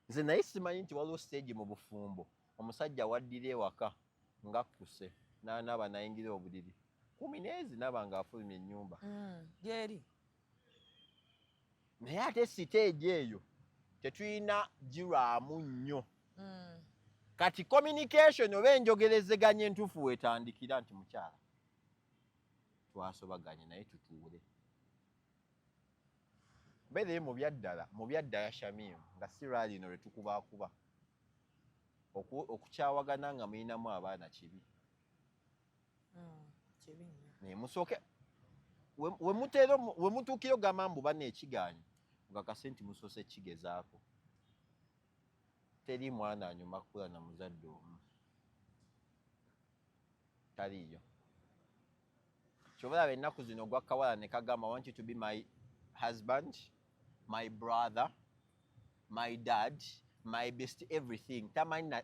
nze naye simanyi nti waliwo stage mu bufumbo omusajja waddira ewaka ngakkuse n'anaaba nayingira obuliri kumineezi naba ng'afulumya ennyumba gyeri naye ate siteegi eyo tetulina girwamu nnyo kati communication oba enjogerezeganya entuufu weetandikira nti mukyala twasobaganye naye tutuule mbeereye mu byaddala Shamimu nga si lwalino lwe tukubaakuba okukyawagana nga mulinamu abaana kibi naye musooke we mutuukire ogamba mbu bana ekigaanyi mugakase nti musoose kigezaako teri mwana anyuma kukula na muzadde omu taliyo kyobalaba ennaku zino ogwa kawala ne kagamba I want you to be my husband my brother my dad my best everything tamanyi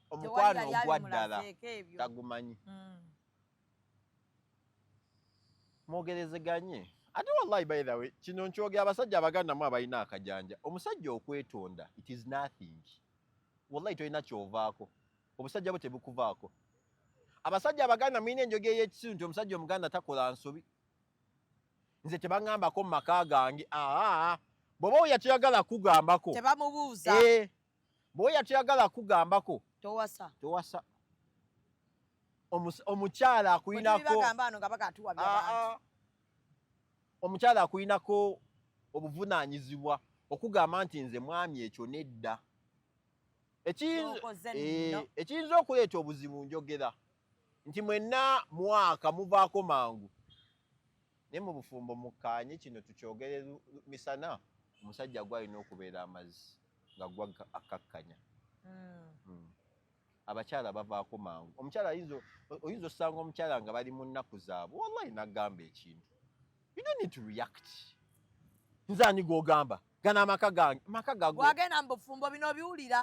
omukwano ogwa ddala tagumanyi mwogerezeganye ate wallahi by the way kino nkyogera abasajja abaganda mu abalina akajanja omusajja okwetonda it is nothing wallahi tolina kyovaako obusajja bwe tebukuvaako abasajja abaganda mulina enjogera y'ekisuntu nti omusajja omuganda takola nsobi nze tebaŋŋambako mu maka gange bw'oba oyo yatuyagala kugambako tebamubuuza bw'oyo yatuyagala kugambako towasa omukyala akuyinako omukyala akuyinako obuvunaanyizibwa okugamba nti nze mwami ekyo nedda ekiyinza okuleeta obuzibu njogera nti mwenna mwaka muvaako mangu naye mu bufumbo mukkaanye kino tukyogere misana omusajja gwalina okubeera amazzi nga gwa akakkanya abakyala bavaako mangu omukyala oyinza osanga omukyala nga bali mu nnaku zaabwe wallahi nagamba ekintu you don't need to react nze ani gw'ogamba gana amaka gange wagenda mu bufumbo bino biwulira